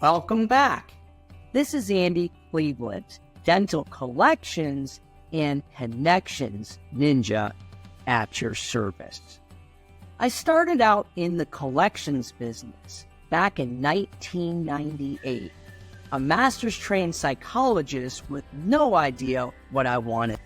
Welcome back. This is Andy Cleveland, Dental Collections and Connections Ninja at your service. I started out in the collections business back in 1998, a master's trained psychologist with no idea what I wanted.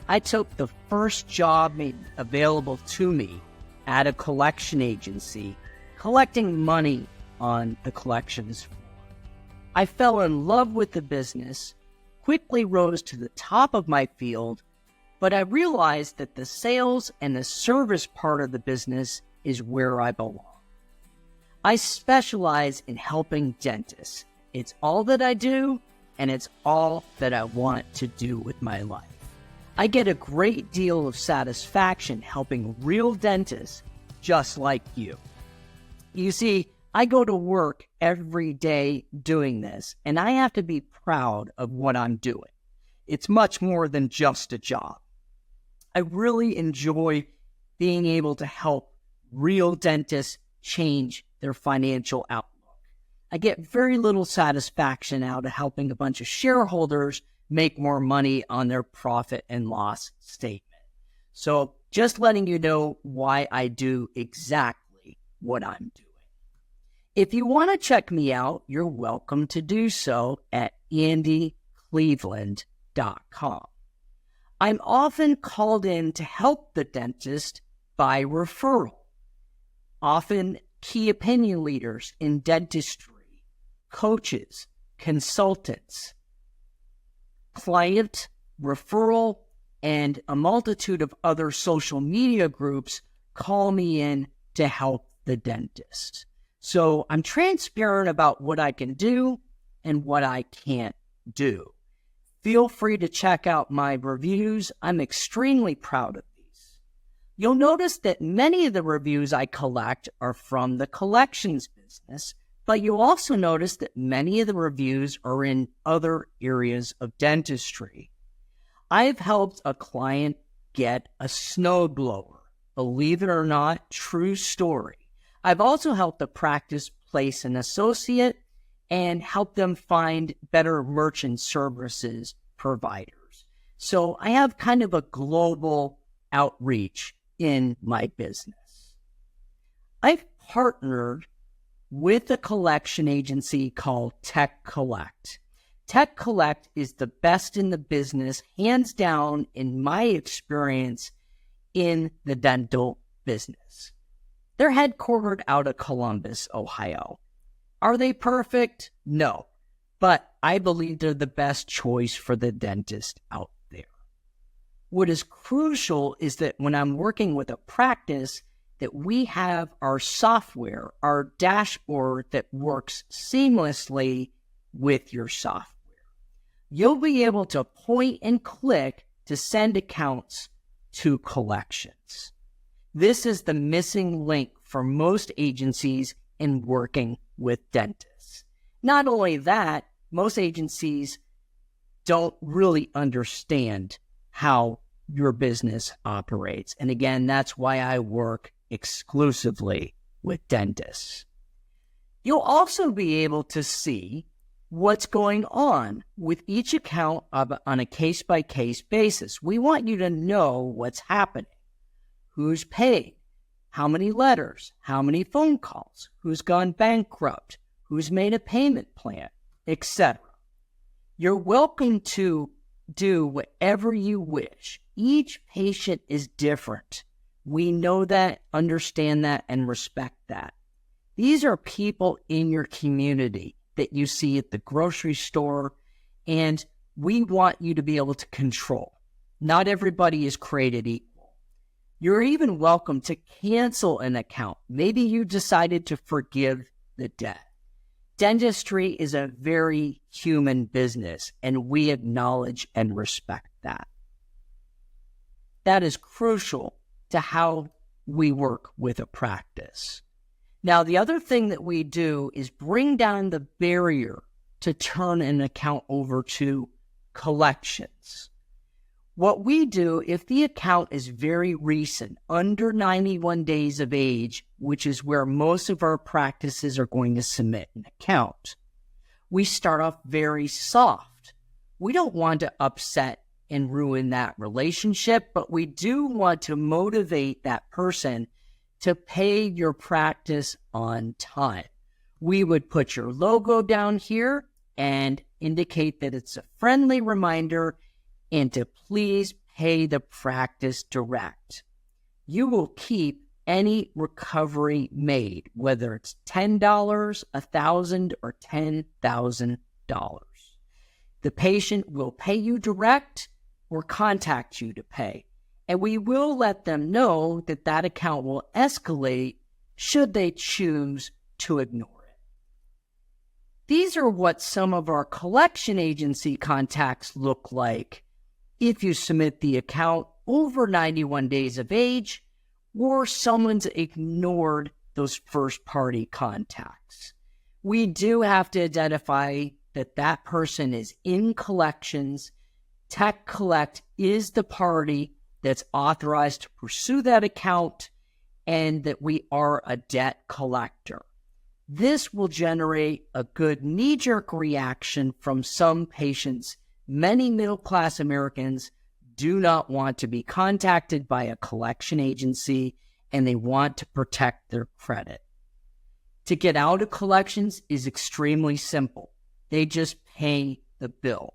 I took the first job made available to me at a collection agency, collecting money on the collections floor. I fell in love with the business, quickly rose to the top of my field, but I realized that the sales and the service part of the business is where I belong. I specialize in helping dentists. It's all that I do, and it's all that I want to do with my life. I get a great deal of satisfaction helping real dentists just like you. You see, I go to work every day doing this, and I have to be proud of what I'm doing. It's much more than just a job. I really enjoy being able to help real dentists change their financial outlook. I get very little satisfaction out of helping a bunch of shareholders make more money on their profit and loss statement. So just letting you know why I do exactly what I'm doing. If you want to check me out, you're welcome to do so at andycleveland.com. I'm often called in to help the dentist by referral. Often key opinion leaders in dentistry, coaches, consultants, client referral, and a multitude of other social media groups call me in to help the dentist. So I'm transparent about what I can do and what I can't do. Feel free to check out my reviews. I'm extremely proud of these. You'll notice that many of the reviews I collect are from the collections business, but you'll also notice that many of the reviews are in other areas of dentistry. I've helped a client get a snowblower. Believe it or not, true story. I've also helped the practice place an associate and help them find better merchant services providers. So I have kind of a global outreach in my business. I've partnered with a collection agency called Tech Collect. Tech Collect is the best in the business, hands down, in my experience, in the dental business. They're headquartered out of Columbus, Ohio. Are they perfect? No. But I believe they're the best choice for the dentist out there. What is crucial is that when I'm working with a practice, that we have our software, our dashboard that works seamlessly with your software. You'll be able to point and click to send accounts to collections. This is the missing link for most agencies in working with dentists. Not only that, most agencies don't really understand how your business operates. And again, that's why I work exclusively with dentists. You'll also be able to see what's going on with each account on a case-by-case basis. We want you to know what's happening. Who's paid? How many letters? How many phone calls? Who's gone bankrupt? Who's made a payment plan? Etc. You're welcome to do whatever you wish. Each patient is different. We know that, understand that, and respect that. These are people in your community that you see at the grocery store, and we want you to be able to control. Not everybody is created equal. You're even welcome to cancel an account. Maybe you decided to forgive the debt. Dentistry is a very human business, and we acknowledge and respect that. That is crucial to how we work with a practice. Now, the other thing that we do is bring down the barrier to turn an account over to collections. What we do, if the account is very recent, under 91 days of age, which is where most of our practices are going to submit an account, we start off very soft. We don't want to upset and ruin that relationship, but we do want to motivate that person to pay your practice on time. We would put your logo down here and indicate that it's a friendly reminder and to please pay the practice direct. You will keep any recovery made, whether it's $10, $1,000, or $10,000. The patient will pay you direct or contact you to pay, and we will let them know that that account will escalate should they choose to ignore it. These are what some of our collection agency contacts look like if you submit the account over 91 days of age or someone's ignored those first-party contacts. We do have to identify that that person is in collections. Tech Collect is the party that's authorized to pursue that account and that we are a debt collector. This will generate a good knee-jerk reaction from some patients. Many middle-class Americans do not want to be contacted by a collection agency, and they want to protect their credit. To get out of collections is extremely simple. They just pay the bill.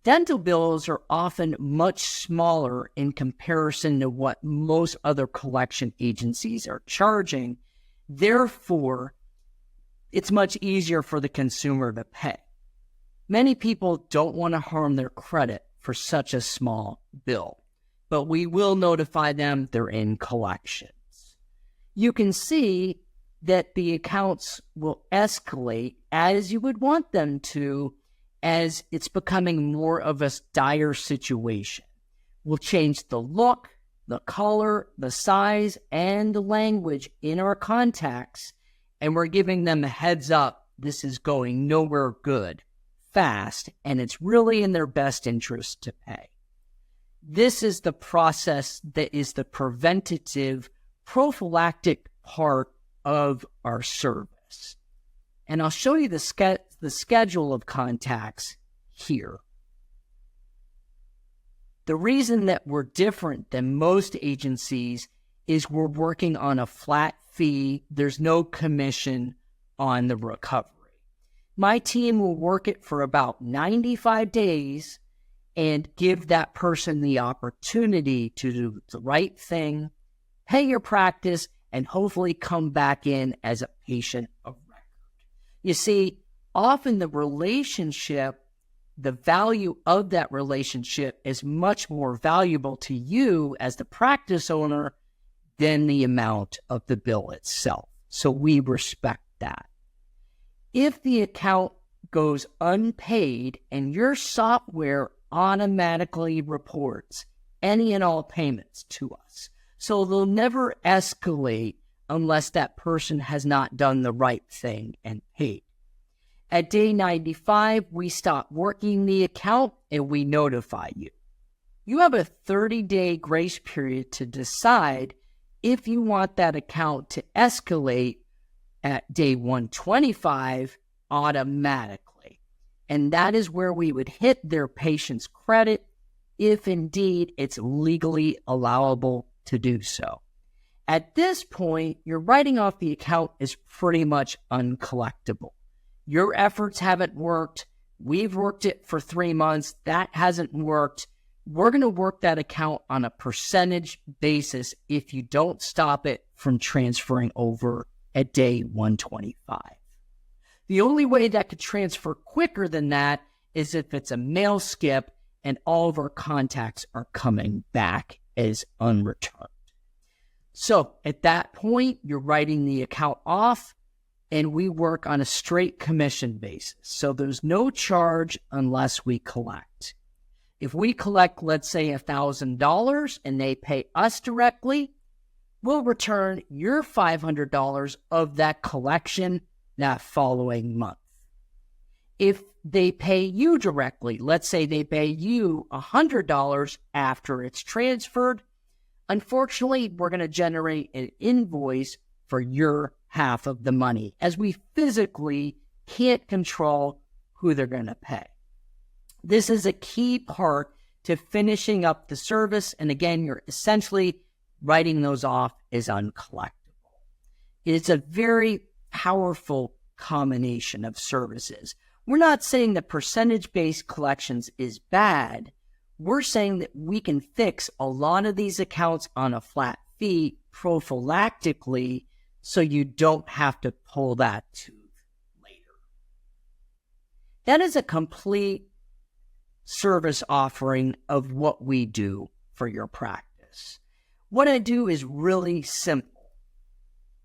Dental bills are often much smaller in comparison to what most other collection agencies are charging. Therefore, it's much easier for the consumer to pay. Many people don't want to harm their credit for such a small bill, but we will notify them they're in collections. You can see that the accounts will escalate as you would want them to as it's becoming more of a dire situation. We'll change the look, the color, the size, and the language in our contacts, and we're giving them a heads up this is going nowhere good, fast, and it's really in their best interest to pay. This is the process that is the preventative, prophylactic part of our service. And I'll show you the schedule of contacts here. The reason that we're different than most agencies is we're working on a flat fee. There's no commission on the recovery. My team will work it for about 95 days and give that person the opportunity to do the right thing, pay your practice, and hopefully come back in as a patient of record. You see, often the relationship, the value of that relationship is much more valuable to you as the practice owner than the amount of the bill itself. So we respect that. If the account goes unpaid and your software automatically reports any and all payments to us, so they'll never escalate unless that person has not done the right thing and paid. At day 95, we stop working the account and we notify you. You have a 30-day grace period to decide if you want that account to escalate at day 125 automatically. And that is where we would hit their patient's credit if indeed it's legally allowable to do so. At this point, your writing off the account is pretty much uncollectible. Your efforts haven't worked. We've worked it for 3 months. That hasn't worked. We're going to work that account on a percentage basis if you don't stop it from transferring over at day 125. The only way that could transfer quicker than that is if it's a mail skip and all of our contacts are coming back as unreturned. So at that point, you're writing the account off, and we work on a straight commission basis. So there's no charge unless we collect. If we collect, let's say, $1,000 and they pay us directly, we'll return your $500 of that collection that following month. If they pay you directly, let's say they pay you $100 after it's transferred, unfortunately, we're going to generate an invoice for your half of the money, as we physically can't control who they're going to pay. This is a key part to finishing up the service. And again, you're essentially writing those off as uncollectible. It's a very powerful combination of services. We're not saying that percentage-based collections is bad. We're saying that we can fix a lot of these accounts on a flat fee prophylactically so you don't have to pull that tooth later. That is a complete service offering of what we do for your practice. What I do is really simple.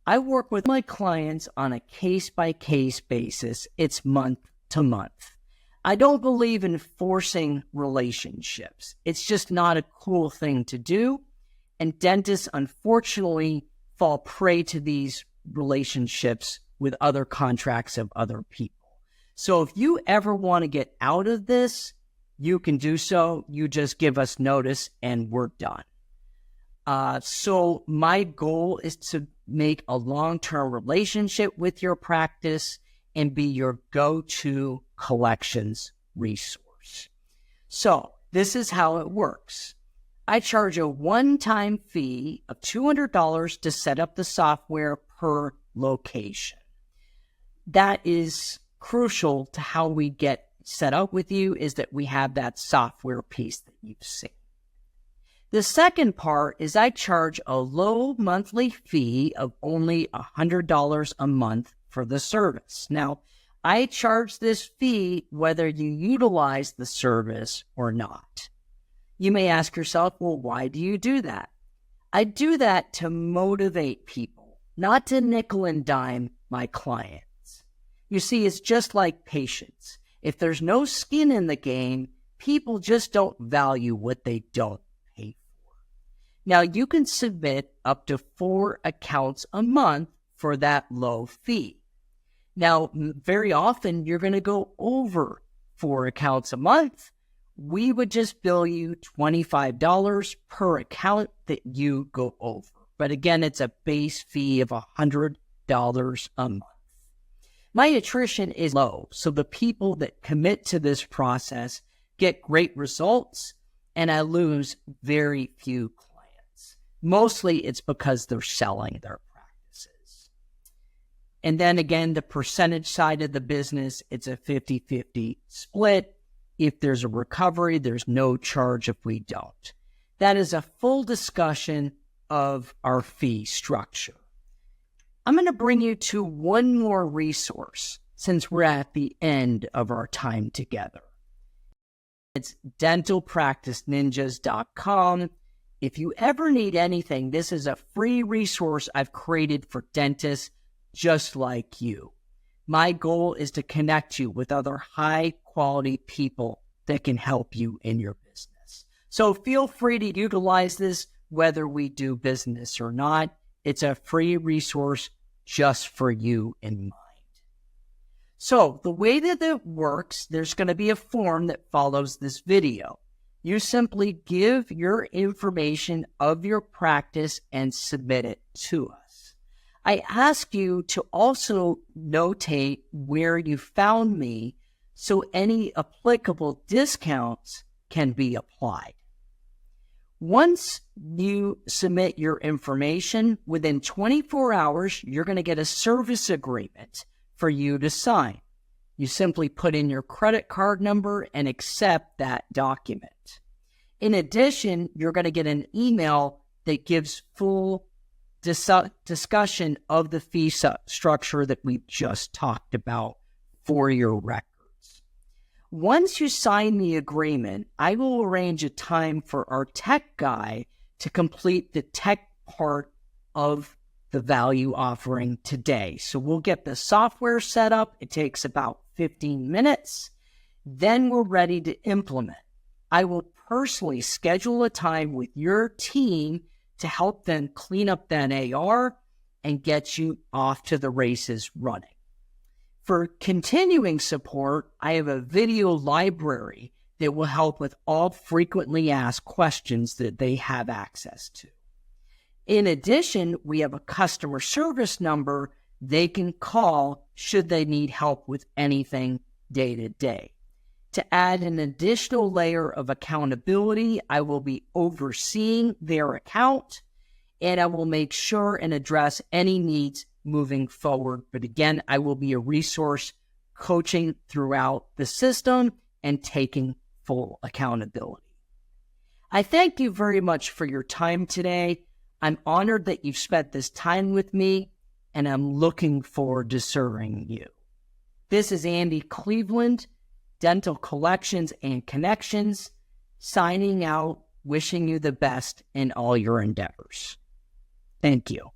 I work with my clients on a case-by-case basis. It's month to month. I don't believe in forcing relationships. It's just not a cool thing to do. And dentists, unfortunately, fall prey to these relationships with other contracts of other people. So if you ever want to get out of this, you can do so. You just give us notice and we're done. So my goal is to make a long-term relationship with your practice and be your go-to collections resource. So this is how it works. I charge a one-time fee of $200 to set up the software per location. That is crucial to how we get set up with you, is that we have that software piece that you've seen. The second part is I charge a low monthly fee of only $100 a month for the service. Now, I charge this fee whether you utilize the service or not. You may ask yourself, well, why do you do that? I do that to motivate people, not to nickel and dime my clients. You see, it's just like patience. If there's no skin in the game, people just don't value what they don't pay for. Now, you can submit up to 4 accounts a month for that low fee. Now, very often you're going to go over 4 accounts a month. We would just bill you $25 per account that you go over. But again, it's a base fee of $100 a month. My attrition is low, so the people that commit to this process get great results, and I lose very few clients. Mostly it's because they're selling their practices. And then again, the percentage side of the business, it's a 50-50 split. If there's a recovery, there's no charge if we don't. That is a full discussion of our fee structure. I'm going to bring you to one more resource since we're at the end of our time together. It's dentalpracticeninjas.com. If you ever need anything, this is a free resource I've created for dentists just like you. My goal is to connect you with other high-quality people that can help you in your business. So feel free to utilize this whether we do business or not. It's a free resource just for you in mind. So the way that it works, there's going to be a form that follows this video. You simply give your information of your practice and submit it to us. I ask you to also notate where you found me so any applicable discounts can be applied. Once you submit your information, within 24 hours, you're going to get a service agreement for you to sign. You simply put in your credit card number and accept that document. In addition, you're going to get an email that gives full discussion of the fee structure that we just talked about for your records. Once you sign the agreement, I will arrange a time for our tech guy to complete the tech part of the value offering today. So we'll get the software set up. It takes about 15 minutes. Then we're ready to implement. I will personally schedule a time with your team to help them clean up that AR and get you off to the races running. For continuing support, I have a video library that will help with all frequently asked questions that they have access to. In addition, we have a customer service number they can call should they need help with anything day to day. To add an additional layer of accountability, I will be overseeing their account, and I will make sure and address any needs moving forward. But again, I will be a resource coaching throughout the system and taking full accountability. I thank you very much for your time today. I'm honored that you've spent this time with me, and I'm looking forward to serving you. This is Andy Cleveland, Dental Collections and Connections, signing out, wishing you the best in all your endeavors. Thank you.